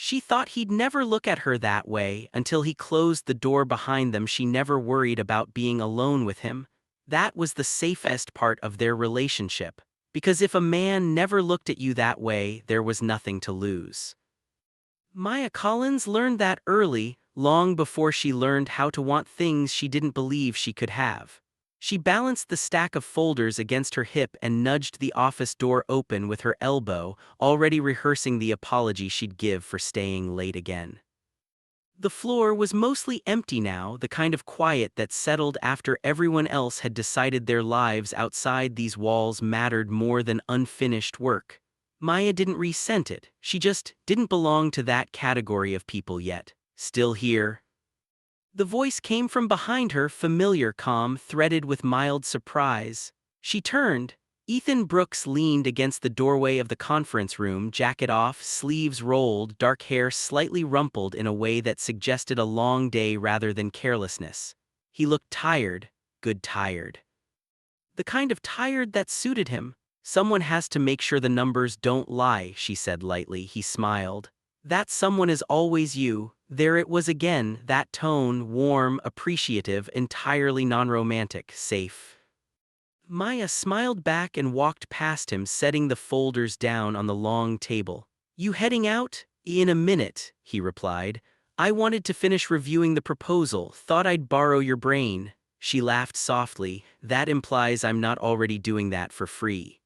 She thought he'd never look at her that way until he closed the door behind them. She never worried about being alone with him. That was the safest part of their relationship. Because if a man never looked at you that way, there was nothing to lose. Maya Collins learned that early, long before she learned how to want things she didn't believe she could have. She balanced the stack of folders against her hip and nudged the office door open with her elbow, already rehearsing the apology she'd give for staying late again. The floor was mostly empty now, the kind of quiet that settled after everyone else had decided their lives outside these walls mattered more than unfinished work. Maya didn't resent it, she just didn't belong to that category of people yet. Still here? The voice came from behind her, familiar, calm, threaded with mild surprise. She turned. Ethan Brooks leaned against the doorway of the conference room, jacket off, sleeves rolled, dark hair slightly rumpled in a way that suggested a long day rather than carelessness. He looked tired, good tired. The kind of tired that suited him. Someone has to make sure the numbers don't lie, she said lightly. He smiled. That someone is always you. There it was again, that tone, warm, appreciative, entirely non-romantic, safe. Maya smiled back and walked past him, setting the folders down on the long table. You heading out? In a minute, he replied. I wanted to finish reviewing the proposal, thought I'd borrow your brain. She laughed softly. That implies I'm not already doing that for free.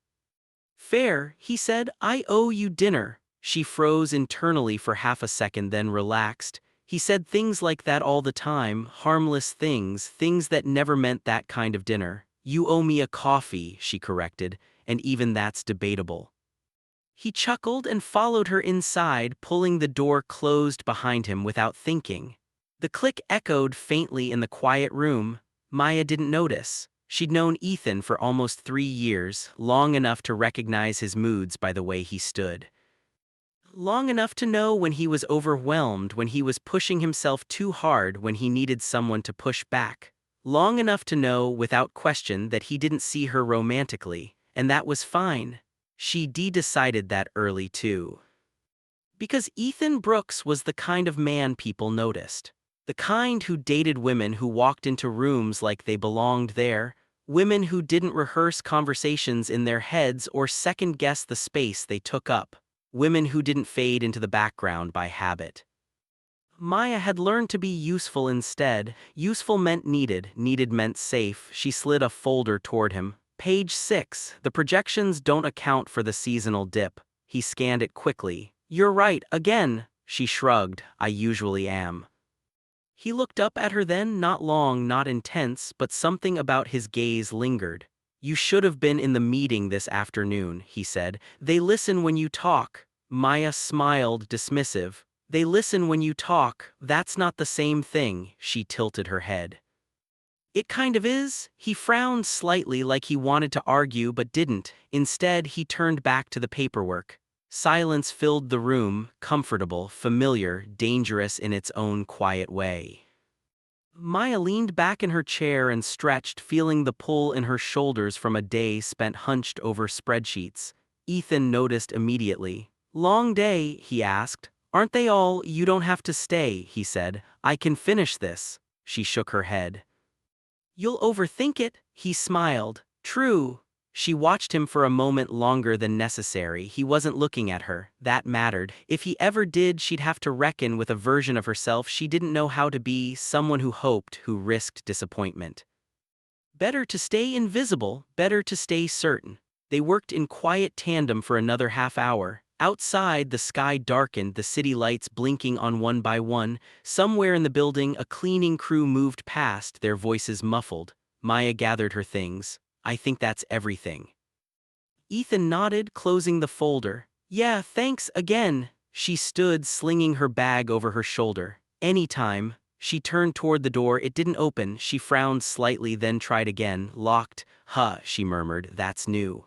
Fair, he said. I owe you dinner. She froze internally for half a second, then relaxed. He said things like that all the time, harmless things, things that never meant that kind of dinner. You owe me a coffee, she corrected, and even that's debatable. He chuckled and followed her inside, pulling the door closed behind him without thinking. The click echoed faintly in the quiet room. Maya didn't notice. She'd known Ethan for almost 3 years, long enough to recognize his moods by the way he stood. Long enough to know when he was overwhelmed, when he was pushing himself too hard, when he needed someone to push back. Long enough to know, without question, that he didn't see her romantically, and that was fine. She decided that early, too. Because Ethan Brooks was the kind of man people noticed. The kind who dated women who walked into rooms like they belonged there, women who didn't rehearse conversations in their heads or second-guess the space they took up, women who didn't fade into the background by habit. Maya had learned to be useful instead. Useful meant needed, needed meant safe. She slid a folder toward him. Page 6. The projections don't account for the seasonal dip. He scanned it quickly. You're right, again. She shrugged. I usually am. He looked up at her then, not long, not intense, but something about his gaze lingered. You should have been in the meeting this afternoon, he said. They listen when you talk. Maya smiled, dismissive. They listen when you talk. That's not the same thing, she tilted her head. It kind of is. He frowned slightly, like he wanted to argue but didn't. Instead, he turned back to the paperwork. Silence filled the room, comfortable, familiar, dangerous in its own quiet way. Maya leaned back in her chair and stretched, feeling the pull in her shoulders from a day spent hunched over spreadsheets. Ethan noticed immediately. Long day, he asked. Aren't they all? You don't have to stay, he said. I can finish this. She shook her head. You'll overthink it, he smiled. True. She watched him for a moment longer than necessary. He wasn't looking at her. That mattered. If he ever did, she'd have to reckon with a version of herself she didn't know how to be, someone who hoped, who risked disappointment. Better to stay invisible, better to stay certain. They worked in quiet tandem for another half hour. Outside, the sky darkened, the city lights blinking on one by one. Somewhere in the building, a cleaning crew moved past, their voices muffled. Maya gathered her things. I think that's everything. Ethan nodded, closing the folder. Yeah, thanks again. She stood, slinging her bag over her shoulder. Anytime. She turned toward the door. It didn't open. She frowned slightly, then tried again. Locked. Huh, she murmured. That's new.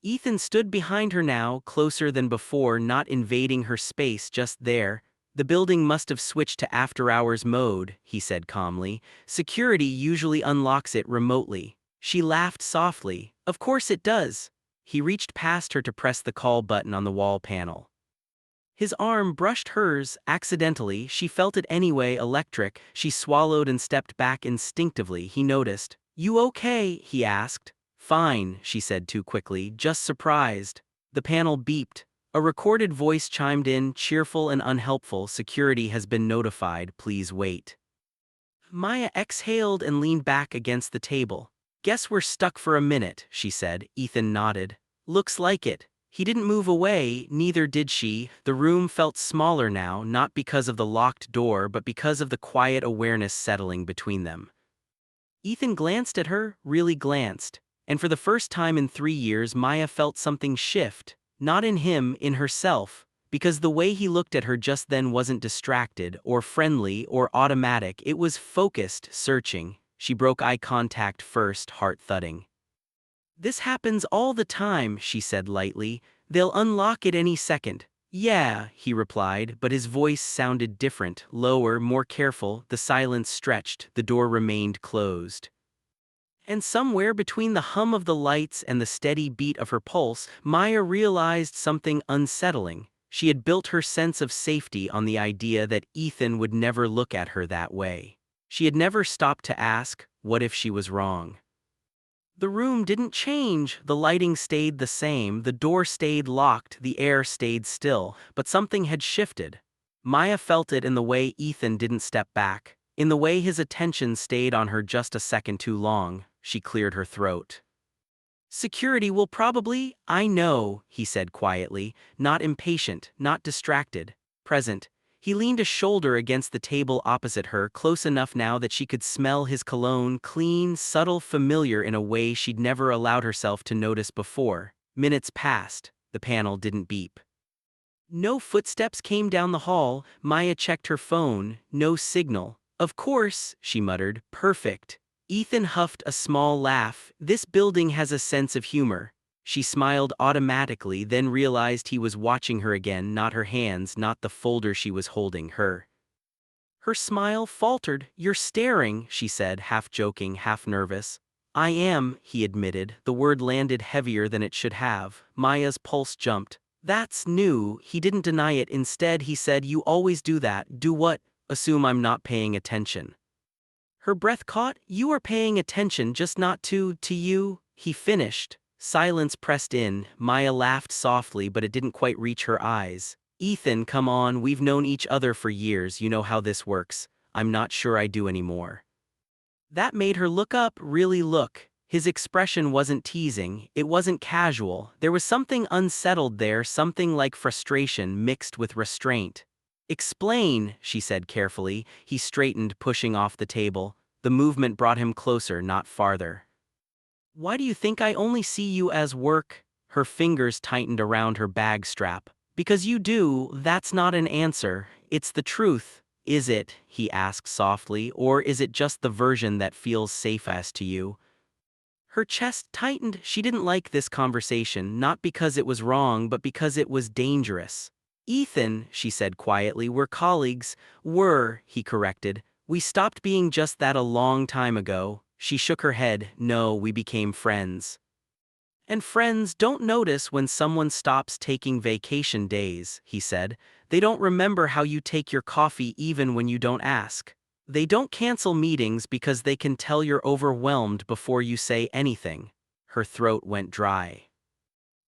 Ethan stood behind her now, closer than before, not invading her space, just there. The building must have switched to after-hours mode, he said calmly. Security usually unlocks it remotely. She laughed softly. Of course it does. He reached past her to press the call button on the wall panel. His arm brushed hers, accidentally, she felt it anyway, electric. She swallowed and stepped back instinctively. He noticed. "You okay?" he asked. "Fine," she said too quickly, "just surprised." The panel beeped. A recorded voice chimed in, cheerful and unhelpful. "Security has been notified, please wait." Maya exhaled and leaned back against the table. "Guess we're stuck for a minute," she said. Ethan nodded. "Looks like it." He didn't move away, neither did she. The room felt smaller now, not because of the locked door but because of the quiet awareness settling between them. Ethan glanced at her, really glanced, and for the first time in 3 years Maya felt something shift, not in him, in herself, because the way he looked at her just then wasn't distracted, or friendly, or automatic, it was focused, searching. She broke eye contact first, heart thudding. "This happens all the time," she said lightly. "They'll unlock it any second." "Yeah," he replied, but his voice sounded different, lower, more careful. The silence stretched, the door remained closed. And somewhere between the hum of the lights and the steady beat of her pulse, Maya realized something unsettling. She had built her sense of safety on the idea that Ethan would never look at her that way. She had never stopped to ask, what if she was wrong? The room didn't change, the lighting stayed the same, the door stayed locked, the air stayed still, but something had shifted. Maya felt it in the way Ethan didn't step back, in the way his attention stayed on her just a second too long. She cleared her throat. "Security will probably—" "I know," he said quietly, not impatient, not distracted, present. He leaned a shoulder against the table opposite her, close enough now that she could smell his cologne, clean, subtle, familiar in a way she'd never allowed herself to notice before. Minutes passed. The panel didn't beep. No footsteps came down the hall. Maya checked her phone. No signal. "Of course," she muttered. "Perfect." Ethan huffed a small laugh. "This building has a sense of humor." She smiled automatically, then realized he was watching her again, not her hands, not the folder she was holding, her. Her smile faltered. "You're staring," she said, half joking, half nervous. "I am," he admitted. The word landed heavier than it should have. Maya's pulse jumped. "That's new." He didn't deny it. Instead, he said, "You always do that." "Do what?" "Assume I'm not paying attention." Her breath caught. "You are paying attention, just not to you," he finished. Silence pressed in. Maya laughed softly, but it didn't quite reach her eyes. "Ethan, come on, we've known each other for years, you know how this works." "I'm not sure I do anymore." That made her look up, really look. His expression wasn't teasing, it wasn't casual. There was something unsettled there, something like frustration mixed with restraint. "Explain," she said carefully. He straightened, pushing off the table. The movement brought him closer, not farther. "Why do you think I only see you as work?" Her fingers tightened around her bag strap. "Because you do." "That's not an answer. It's the truth." "Is it?" he asked softly. "Or is it just the version that feels safest to you?" Her chest tightened. She didn't like this conversation, not because it was wrong, but because it was dangerous. "Ethan," she said quietly, "we're colleagues." "Were," he corrected. "We stopped being just that a long time ago." She shook her head. "No, we became friends." "And friends don't notice when someone stops taking vacation days," he said. "They don't remember how you take your coffee even when you don't ask. They don't cancel meetings because they can tell you're overwhelmed before you say anything." Her throat went dry.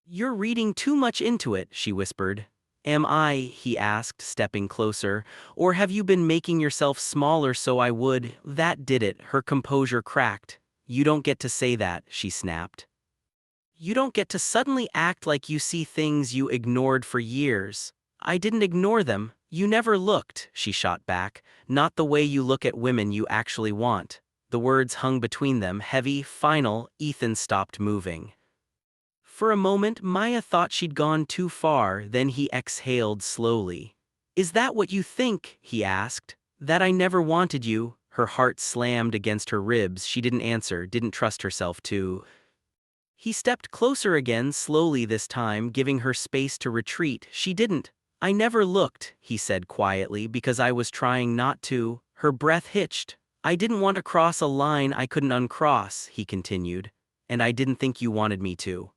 "You're reading too much into it," she whispered. "Am I?" he asked, stepping closer. "Or have you been making yourself smaller so I would?" "That did it." Her composure cracked. "You don't get to say that," she snapped. "You don't get to suddenly act like you see things you ignored for years." "I didn't ignore them. You never looked," she shot back. "Not the way you look at women you actually want." The words hung between them, heavy, final. Ethan stopped moving. For a moment, Maya thought she'd gone too far, then he exhaled slowly. "Is that what you think?" he asked. "That I never wanted you?" Her heart slammed against her ribs. She didn't answer, didn't trust herself to. He stepped closer again, slowly this time, giving her space to retreat. "She didn't. I never looked," he said quietly, "because I was trying not to." Her breath hitched. "I didn't want to cross a line I couldn't uncross," he continued. "And I didn't think you wanted me to."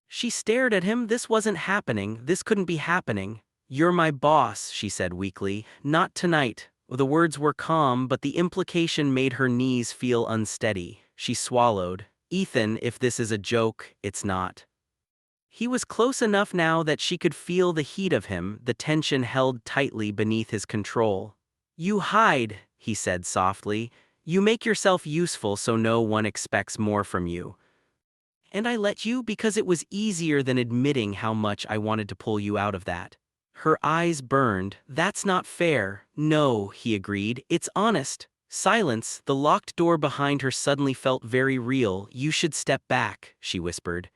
She stared at him. This wasn't happening. This couldn't be happening. You're my boss, she said weakly. Not tonight. The words were calm, but the implication made her knees feel unsteady. She swallowed. Ethan, if this is a joke, it's not. He was close enough now that she could feel the heat of him, the tension held tightly beneath his control. You hide, he said softly. You make yourself useful so no one expects more from you. And I let you because it was easier than admitting how much I wanted to pull you out of that. Her eyes burned. That's not fair. No, he agreed. It's honest. Silence, the locked door behind her suddenly felt very real. You should step back, she whispered.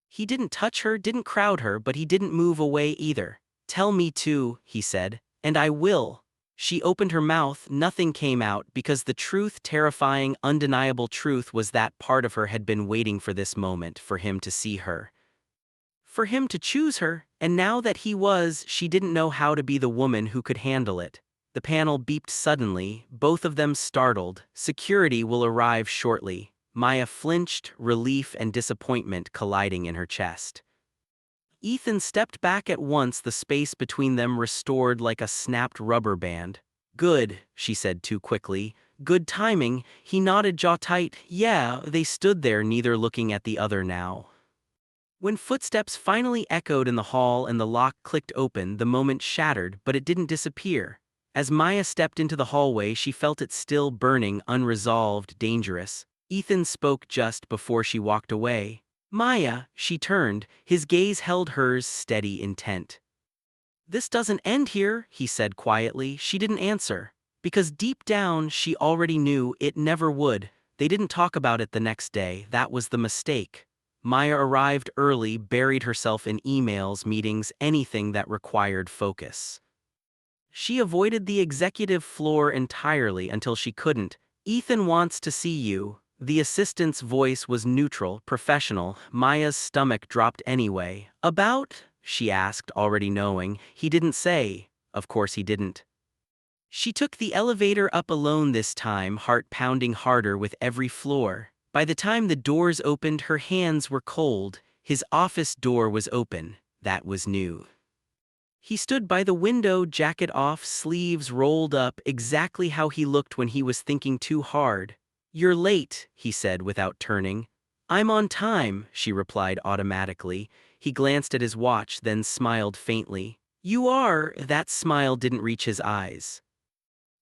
He didn't touch her, didn't crowd her, but he didn't move away either. Tell me too, he said, and I will. She opened her mouth, nothing came out, because the truth, terrifying, undeniable truth, was that part of her had been waiting for this moment, for him to see her. For him to choose her, and now that he was, she didn't know how to be the woman who could handle it. The panel beeped suddenly, both of them startled. Security will arrive shortly. Maya flinched, relief and disappointment colliding in her chest. Ethan stepped back at once, the space between them restored like a snapped rubber band. Good, she said too quickly. Good timing. He nodded, jaw tight. Yeah, they stood there, neither looking at the other now. When footsteps finally echoed in the hall and the lock clicked open, the moment shattered, but it didn't disappear. As Maya stepped into the hallway, she felt it still burning, unresolved, dangerous. Ethan spoke just before she walked away. Maya, she turned, his gaze held hers, steady, intent. This doesn't end here, he said quietly. She didn't answer. Because deep down, she already knew it never would. They didn't talk about it the next day. That was the mistake. Maya arrived early, buried herself in emails, meetings, anything that required focus. She avoided the executive floor entirely until she couldn't. Ethan wants to see you. The assistant's voice was neutral, professional. Maya's stomach dropped anyway. About? She asked, already knowing. He didn't say. Of course he didn't. She took the elevator up alone this time, heart pounding harder with every floor. By the time the doors opened, her hands were cold. His office door was open. That was new. He stood by the window, jacket off, sleeves rolled up, exactly how he looked when he was thinking too hard. You're late, he said without turning. I'm on time, she replied automatically. He glanced at his watch, then smiled faintly. You are. That smile didn't reach his eyes.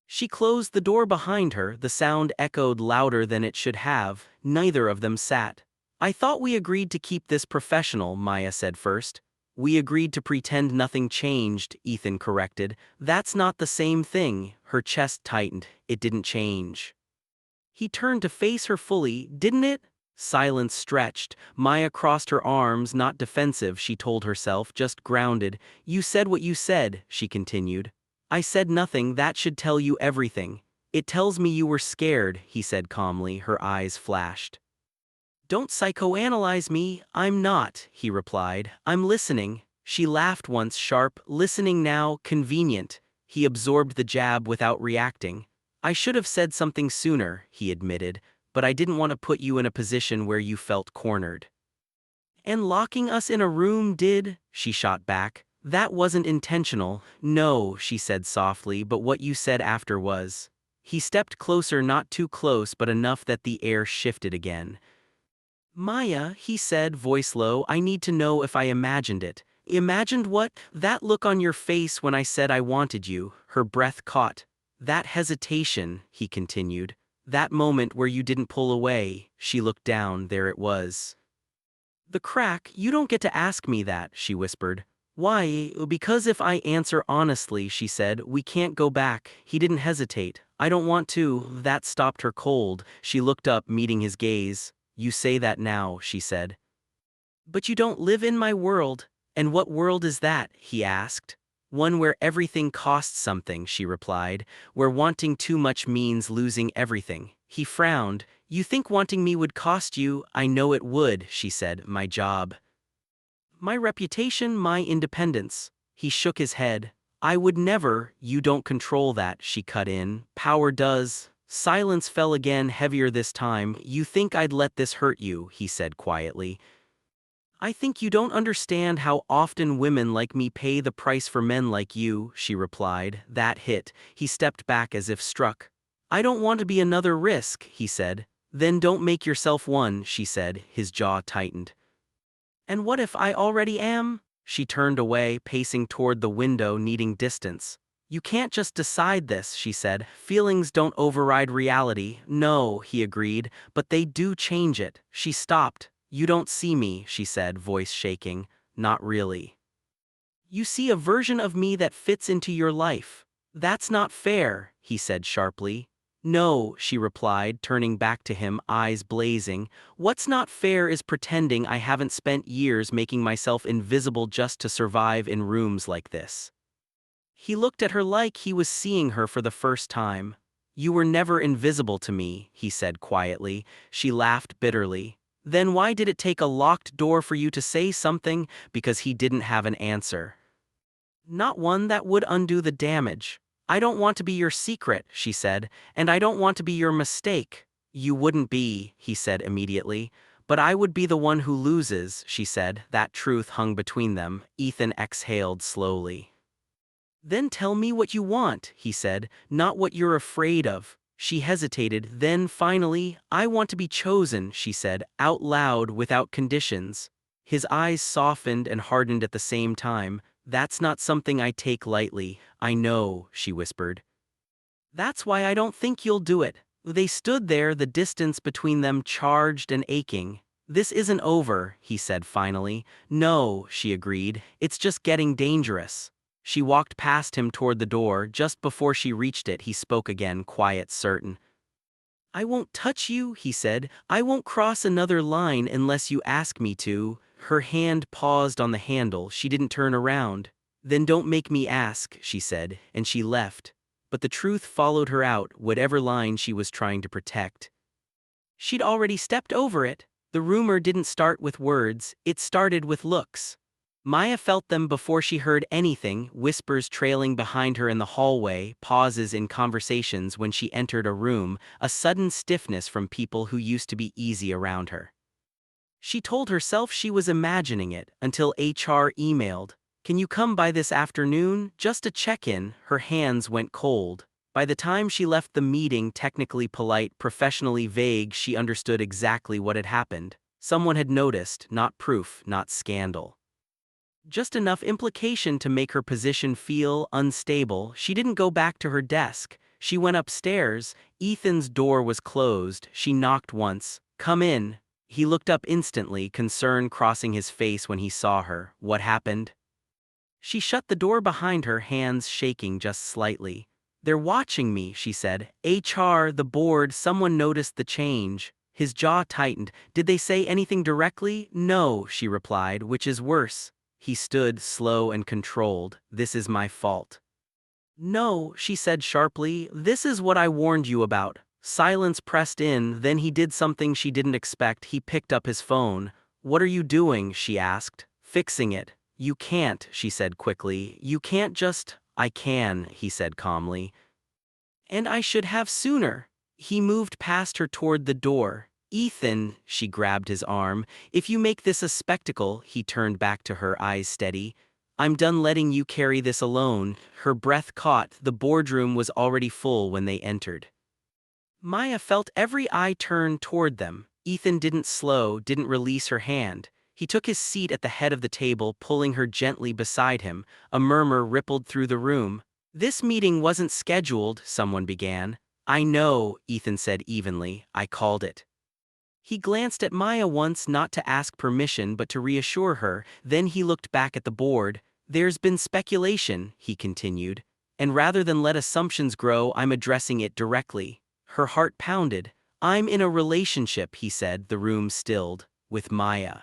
She closed the door behind her, the sound echoed louder than it should have. Neither of them sat. I thought we agreed to keep this professional, Maya said first. We agreed to pretend nothing changed, Ethan corrected. That's not the same thing. Her chest tightened. It didn't change. He turned to face her fully. Didn't it? Silence stretched. Maya crossed her arms, not defensive, she told herself, just grounded. You said what you said, she continued. I said nothing. That should tell you everything. It tells me you were scared, he said calmly, her eyes flashed. Don't psychoanalyze me. I'm not, he replied. I'm listening. She laughed once, sharp. Listening now, convenient. He absorbed the jab without reacting. I should have said something sooner, he admitted, but I didn't want to put you in a position where you felt cornered. And locking us in a room did, she shot back. That wasn't intentional. No, she said softly, but what you said after was. He stepped closer, not too close, but enough that the air shifted again. Maya, he said, voice low, I need to know if I imagined it. Imagined what? That look on your face when I said I wanted you. Her breath caught. That hesitation, he continued. That moment where you didn't pull away. She looked down, there it was. The crack. You don't get to ask me that, she whispered. Why? Because if I answer honestly, she said, we can't go back. He didn't hesitate. I don't want to. That stopped her cold. She looked up, meeting his gaze. You say that now, she said. But you don't live in my world. And what world is that? He asked. One where everything costs something, she replied, where wanting too much means losing everything. He frowned. You think wanting me would cost you? I know it would, she said. My job. My reputation, my independence. He shook his head. I would never. You don't control that, she cut in. Power does. Silence fell again, heavier this time. You think I'd let this hurt you, he said quietly. I think you don't understand how often women like me pay the price for men like you, she replied. That hit. He stepped back as if struck. I don't want to be another risk, he said. Then don't make yourself one, she said, his jaw tightened. And what if I already am? She turned away, pacing toward the window, needing distance. You can't just decide this, she said. Feelings don't override reality. No, he agreed, but they do change it. She stopped. You don't see me, she said, voice shaking. Not really. You see a version of me that fits into your life. That's not fair, he said sharply. No, she replied, turning back to him, eyes blazing. What's not fair is pretending I haven't spent years making myself invisible just to survive in rooms like this. He looked at her like he was seeing her for the first time. You were never invisible to me, he said quietly. She laughed bitterly. Then why did it take a locked door for you to say something? Because he didn't have an answer. Not one that would undo the damage. I don't want to be your secret, she said, and I don't want to be your mistake. You wouldn't be, he said immediately. But I would be the one who loses, she said. That truth hung between them. Ethan exhaled slowly. Then tell me what you want, he said, not what you're afraid of. She hesitated, then finally, I want to be chosen, she said, out loud without conditions. His eyes softened and hardened at the same time. That's not something I take lightly, I know, she whispered. That's why I don't think you'll do it. They stood there, the distance between them charged and aching. This isn't over, he said finally. No, she agreed, it's just getting dangerous. She walked past him toward the door. Just before she reached it, he spoke again, quiet, certain. I won't touch you, he said. I won't cross another line unless you ask me to. Her hand paused on the handle. She didn't turn around. Then don't make me ask, she said, and she left. But the truth followed her out, whatever line she was trying to protect. She'd already stepped over it. The rumor didn't start with words, it started with looks. Maya felt them before she heard anything, whispers trailing behind her in the hallway, pauses in conversations when she entered a room, a sudden stiffness from people who used to be easy around her. She told herself she was imagining it, until HR emailed, "Can you come by this afternoon? Just a check-in." Her hands went cold. By the time she left the meeting, technically polite, professionally vague, she understood exactly what had happened. Someone had noticed, not proof, not scandal. Just enough implication to make her position feel unstable. She didn't go back to her desk. She went upstairs. Ethan's door was closed. She knocked once. "Come in." He looked up instantly, concern crossing his face when he saw her. What happened? She shut the door behind her, hands shaking just slightly. "They're watching me," she said. "HR, the board, someone noticed the change." His jaw tightened. "Did they say anything directly?" "No," she replied, "which is worse." He stood, slow and controlled. "This is my fault." "No," she said sharply, "this is what I warned you about." Silence pressed in, then he did something she didn't expect. He picked up his phone. "What are you doing?" she asked. "Fixing it." "You can't," she said quickly. "You can't just—" "I can," he said calmly. "And I should have sooner." He moved past her toward the door. "Ethan," she grabbed his arm, "if you make this a spectacle," he turned back to her, eyes steady. "I'm done letting you carry this alone." Her breath caught. The boardroom was already full when they entered. Maya felt every eye turn toward them. Ethan didn't slow, didn't release her hand. He took his seat at the head of the table, pulling her gently beside him. A murmur rippled through the room. "This meeting wasn't scheduled," someone began. "I know," Ethan said evenly. "I called it." He glanced at Maya once, not to ask permission but to reassure her. Then he looked back at the board. "There's been speculation," he continued. "And rather than let assumptions grow, I'm addressing it directly." Her heart pounded. "I'm in a relationship," he said, the room stilled, "with Maya."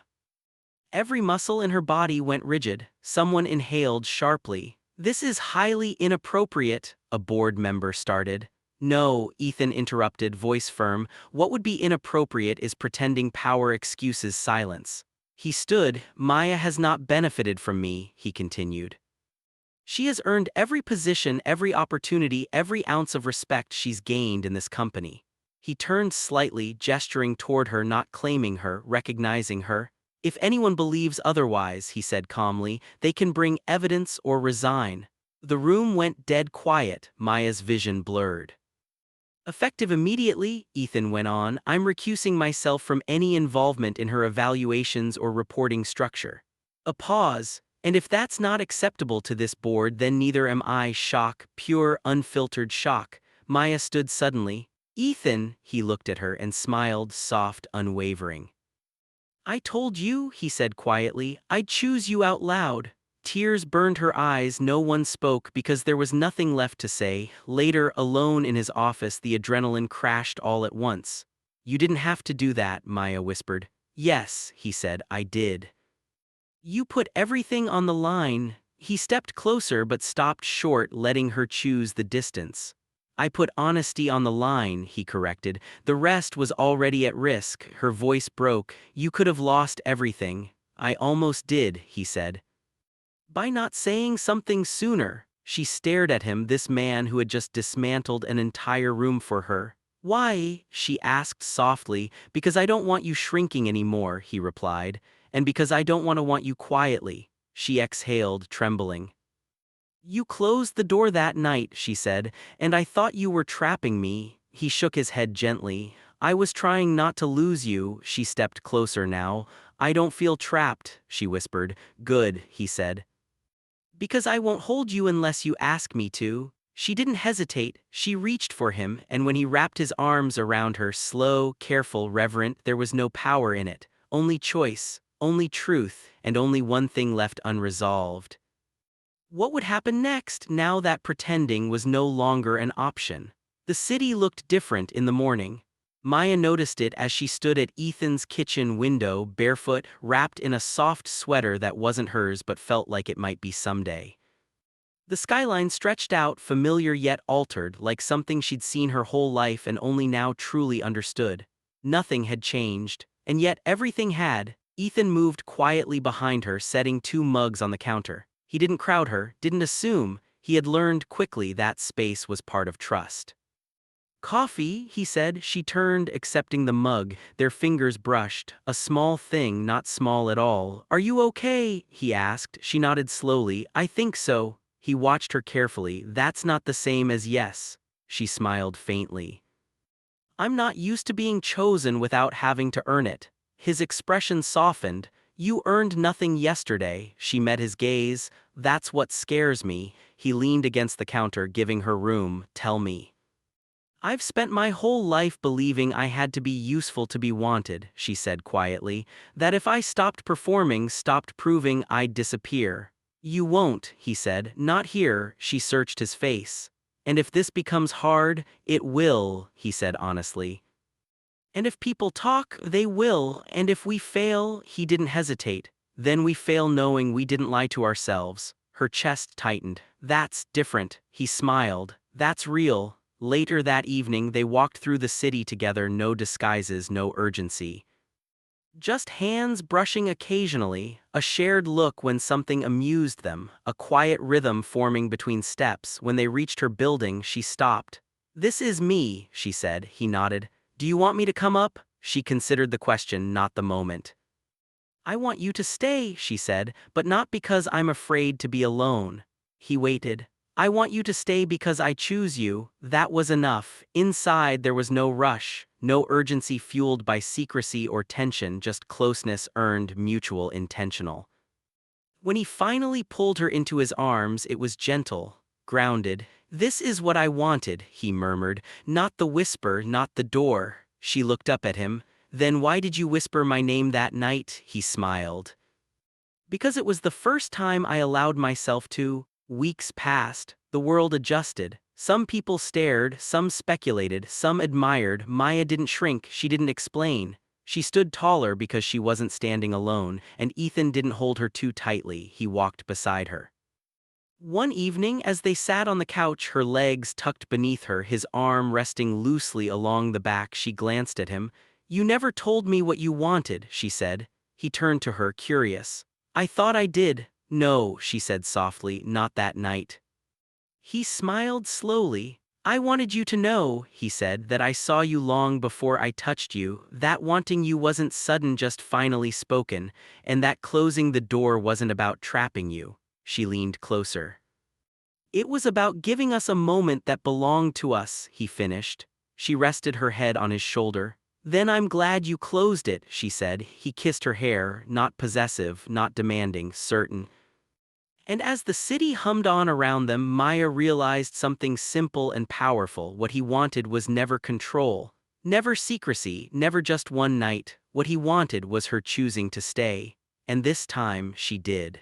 Every muscle in her body went rigid. Someone inhaled sharply. "This is highly inappropriate," a board member started. "No," Ethan interrupted, voice firm. "What would be inappropriate is pretending power excuses silence." He stood. "Maya has not benefited from me," he continued. "She has earned every position, every opportunity, every ounce of respect she's gained in this company." He turned slightly, gesturing toward her, not claiming her, recognizing her. If anyone believes otherwise, he said calmly, they can bring evidence or resign. The room went dead quiet, Maya's vision blurred. Effective immediately, Ethan went on, I'm recusing myself from any involvement in her evaluations or reporting structure. A pause, and if that's not acceptable to this board, then neither am I. Shock, pure, unfiltered shock. Maya stood suddenly. Ethan, he looked at her and smiled, soft, unwavering. I told you, he said quietly, I'd choose you out loud. Tears burned her eyes, no one spoke because there was nothing left to say. Later, alone in his office, the adrenaline crashed all at once. You didn't have to do that, Maya whispered. Yes, he said, I did. You put everything on the line. He stepped closer but stopped short, letting her choose the distance. I put honesty on the line, he corrected. The rest was already at risk. Her voice broke. You could have lost everything. I almost did, he said. By not saying something sooner, she stared at him, this man who had just dismantled an entire room for her. Why? She asked softly. Because I don't want you shrinking anymore, he replied. And because I don't want you quietly. She exhaled, trembling. You closed the door that night, she said, and I thought you were trapping me. He shook his head gently. I was trying not to lose you. She stepped closer now. I don't feel trapped, she whispered. Good, he said. Because I won't hold you unless you ask me to. She didn't hesitate, she reached for him, and when he wrapped his arms around her, slow, careful, reverent, there was no power in it, only choice, only truth, and only one thing left unresolved. What would happen next, now that pretending was no longer an option? The city looked different in the morning. Maya noticed it as she stood at Ethan's kitchen window, barefoot, wrapped in a soft sweater that wasn't hers but felt like it might be someday. The skyline stretched out, familiar yet altered, like something she'd seen her whole life and only now truly understood. Nothing had changed, and yet everything had. Ethan moved quietly behind her, setting 2 mugs on the counter. He didn't crowd her, didn't assume. He had learned quickly that space was part of trust. Coffee, he said. She turned, accepting the mug. Their fingers brushed. A small thing, not small at all. Are you okay? He asked. She nodded slowly. I think so. He watched her carefully. That's not the same as yes. She smiled faintly. I'm not used to being chosen without having to earn it. His expression softened. You earned nothing yesterday. She met his gaze. That's what scares me. He leaned against the counter, giving her room. Tell me. I've spent my whole life believing I had to be useful to be wanted, she said quietly, that if I stopped performing, stopped proving, I'd disappear. You won't, he said, not here. She searched his face. And if this becomes hard, it will, he said honestly. And if people talk, they will, and if we fail, he didn't hesitate. Then we fail knowing we didn't lie to ourselves. Her chest tightened. That's different, he smiled. That's real. Later that evening, they walked through the city together, no disguises, no urgency. Just hands brushing occasionally, a shared look when something amused them, a quiet rhythm forming between steps. When they reached her building, she stopped. This is me, she said. He nodded. Do you want me to come up? She considered the question, not the moment. I want you to stay, she said, but not because I'm afraid to be alone. He waited. I want you to stay because I choose you. That was enough. Inside there was no rush, no urgency fueled by secrecy or tension, just closeness earned, mutual, intentional. When he finally pulled her into his arms, it was gentle, grounded. This is what I wanted, he murmured, not the whisper, not the door. She looked up at him. Then why did you whisper my name that night? He smiled. Because it was the first time I allowed myself to. Weeks passed, the world adjusted. Some people stared, some speculated, some admired. Maya didn't shrink, she didn't explain. She stood taller because she wasn't standing alone, and Ethan didn't hold her too tightly. He walked beside her. One evening, as they sat on the couch, her legs tucked beneath her, his arm resting loosely along the back, she glanced at him. You never told me what you wanted, she said. He turned to her, curious. I thought I did. No, she said softly, not that night. He smiled slowly. I wanted you to know, he said, that I saw you long before I touched you, that wanting you wasn't sudden, just finally spoken, and that closing the door wasn't about trapping you. She leaned closer. It was about giving us a moment that belonged to us, he finished. She rested her head on his shoulder. Then I'm glad you closed it, she said. He kissed her hair, not possessive, not demanding, certain. And as the city hummed on around them, Maya realized something simple and powerful. What he wanted was never control, never secrecy, never just one night. What he wanted was her choosing to stay. And this time she did.